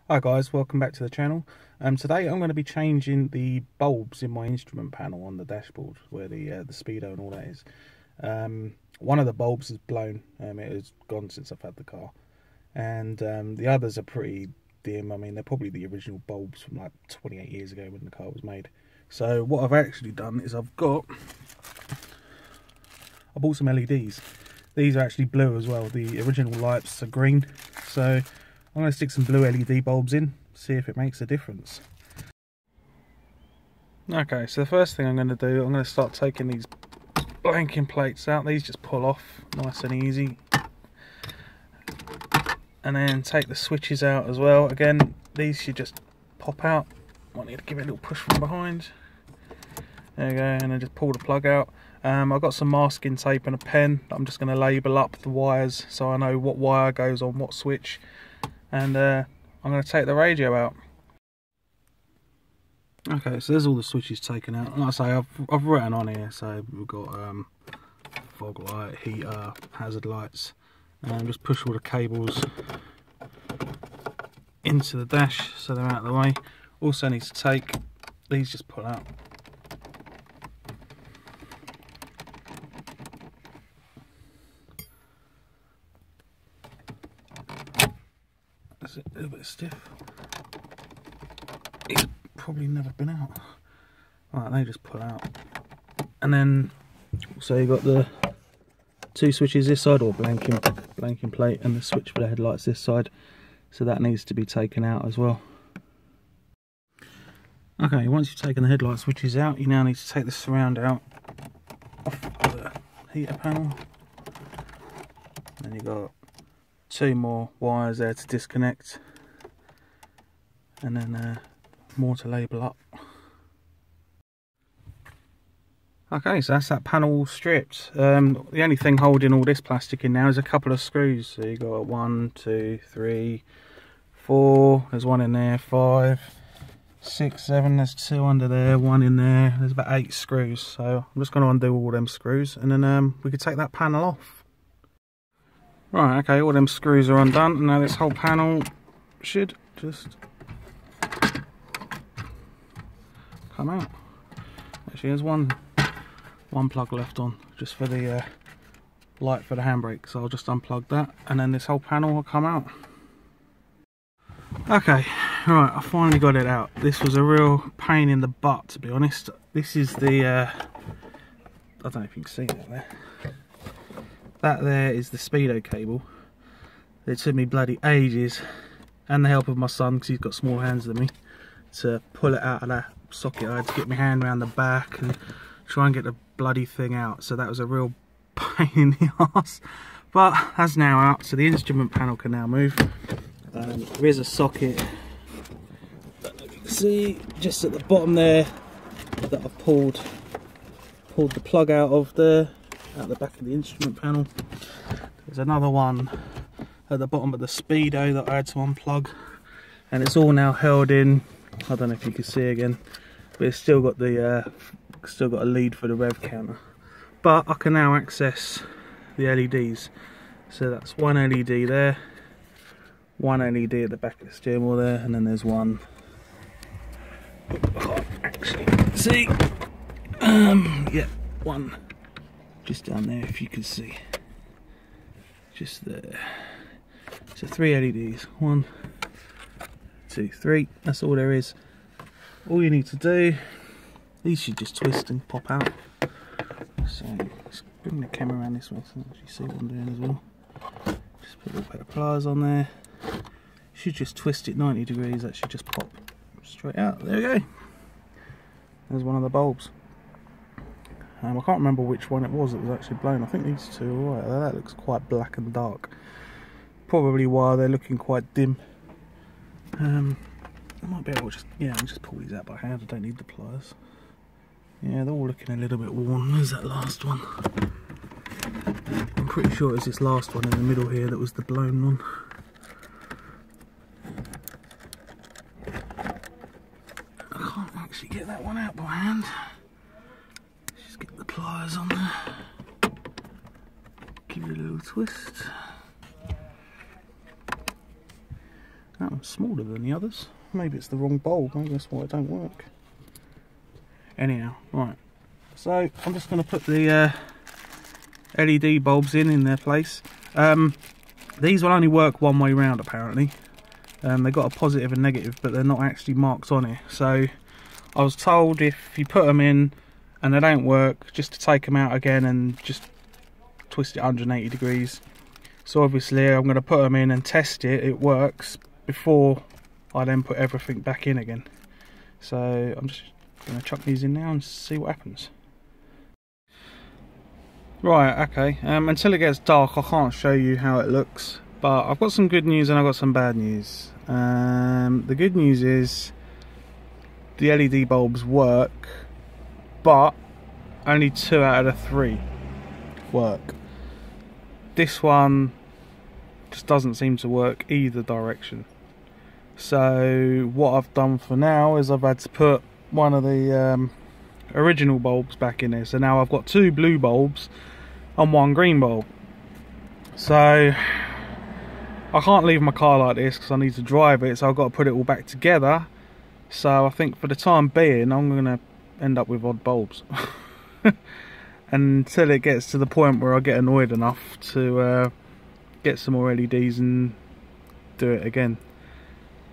Hi guys, welcome back to the channel. Today I'm going to be changing the bulbs in my instrument panel on the dashboard where the speedo and all that is. One of the bulbs is blown, it has gone since I've had the car, and the others are pretty dim. I mean, they're probably the original bulbs from like 28 years ago when the car was made. So what I've actually done is I bought some LEDs. These are actually blue as well. The original lights are green, so I'm going to stick some blue LED bulbs in, see if it makes a difference. Okay, so the first thing I'm going to do, I'm going to start taking these blanking plates out. These just pull off nice and easy. And then take the switches out as well. Again, these should just pop out. Might need to give it a little push from behind. There you go, and then just pull the plug out. I've got some masking tape and a pen. I'm just going to label up the wires so I know what wire goes on what switch. And I'm going to take the radio out. Okay, so there's all the switches taken out. Like I say, I've written on here, so we've got fog light, heater, hazard lights, and just push all the cables into the dash so they're out of the way. Also need to take these, just pull out. That's it, a little bit stiff. It's probably never been out. Right, they just pull out. And then, so you've got the two switches this side, or blanking plate, and the switch for the headlights this side. So that needs to be taken out as well. Okay, once you've taken the headlight switches out, you now need to take the surround out off the heater panel. Then you've got two more wires there to disconnect, and then more to label up. Okay, so that's that panel stripped. The only thing holding all this plastic in now is a couple of screws. So you've got 1, 2, 3, 4, there's one in there, 5, 6, 7, there's 2 under there, 1 in there, there's about 8 screws. So I'm just going to undo all them screws, and then we could take that panel off. Right, okay, all them screws are undone, and now this whole panel should just come out. Actually, there's one plug left on, just for the light for the handbrake, so I'll just unplug that, and then this whole panel will come out. Okay, right, I finally got it out. This was a real pain in the butt, to be honest. This is the, I don't know if you can see that there. That there is the speedo cable. It took me bloody ages, and the help of my son, because he's got smaller hands than me, to pull it out of that socket. I had to get my hand around the back and try and get the bloody thing out. So that was a real pain in the arse. But that's now out, so the instrument panel can now move. There is a socket, I don't know if you can see, just at the bottom there, that I've pulled the plug out of there, out the back of the instrument panel. There's another one at the bottom of the speedo that I had to unplug, and it's all now held in. I don't know if you can see again, but it's still got the a lead for the rev counter. But I can now access the LEDs. So that's one LED there, one LED at the back of the steering wheel there, and then there's one. I can't actually see. Yeah, one just down there, if you can see, just there. So 3 LEDs, 1, 2, 3, that's all there is. All you need to do, these should just twist and pop out. So let's bring the camera around this way so you can actually see what I'm doing as well. Just put a little pair of pliers on there, should just twist it 90 degrees, that should just pop straight out. There we go, there's one of the bulbs. I can't remember which one it was that was actually blown. I think these two are right. That looks quite black and dark. Probably why they're looking quite dim. I might be able to just pull these out by hand. I don't need the pliers. Yeah, they're all looking a little bit worn. There's that last one. I'm pretty sure it was this last one in the middle here that was the blown one. I can't actually get that one out by hand. Get the pliers on there, give it a little twist. that one's smaller than the others. Maybe it's the wrong bulb, maybe that's why it don't work. Anyhow, right. So I'm just going to put the LED bulbs in their place. These will only work one way round apparently. They've got a positive and negative, but they're not actually marked on it. So I was told if you put them in and they don't work, just to take them out again and just twist it 180 degrees. So obviously I'm going to put them in and test it works before I then put everything back in again. So I'm just going to chuck these in now and see what happens. Right, okay, until it gets dark I can't show you how it looks, but I've got some good news and I've got some bad news. The good news is the LED bulbs work, but only 2 out of the 3 work. This one just doesn't seem to work either direction. So what I've done for now is I've had to put one of the original bulbs back in there. So now I've got 2 blue bulbs and 1 green bulb. So I can't leave my car like this because I need to drive it, so I've got to put it all back together. So I think for the time being I'm going to end up with odd bulbs until it gets to the point where I get annoyed enough to get some more LEDs and do it again.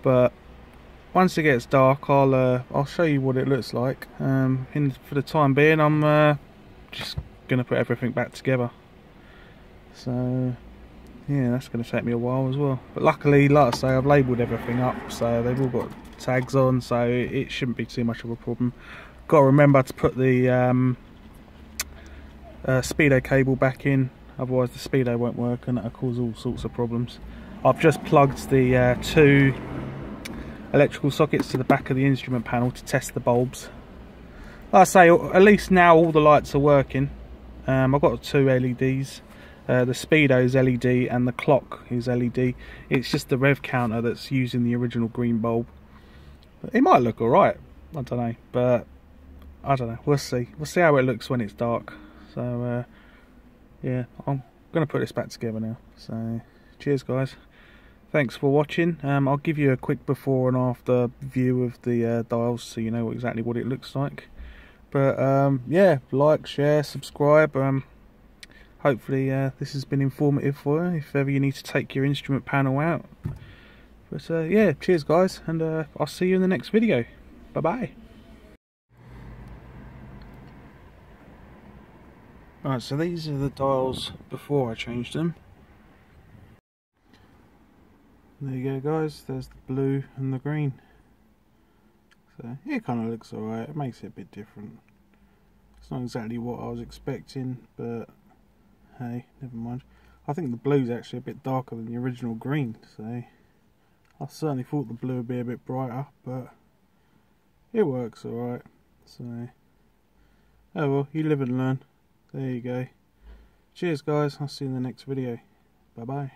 But once it gets dark I'll show you what it looks like. For the time being I'm just going to put everything back together. So yeah, that's going to take me a while as well. But luckily, like I say, I've labelled everything up, so they've all got tags on, so it shouldn't be too much of a problem. Got to remember to put the speedo cable back in, otherwise the speedo won't work and that'll cause all sorts of problems. I've just plugged the 2 electrical sockets to the back of the instrument panel to test the bulbs. Like I say, at least now all the lights are working. I've got 2 LEDs. The speedo is LED and the clock is LED. It's just the rev counter that's using the original green bulb. It might look alright, I don't know, but I don't know, we'll see. We'll see how it looks when it's dark. So yeah, I'm going to put this back together now. So cheers guys, thanks for watching. I'll give you a quick before and after view of the dials so you know exactly what it looks like. But yeah, like, share, subscribe. Hopefully this has been informative for you if ever you need to take your instrument panel out. But yeah, cheers guys, and I'll see you in the next video. Bye bye. Right, so these are the dials before I changed them. There you go guys, there's the blue and the green. So it kind of looks alright, it makes it a bit different. It's not exactly what I was expecting, but hey, never mind. I think the blue's actually a bit darker than the original green, so I certainly thought the blue would be a bit brighter, but it works alright. So, oh well, you live and learn. There you go. Cheers guys, I'll see you in the next video. Bye bye.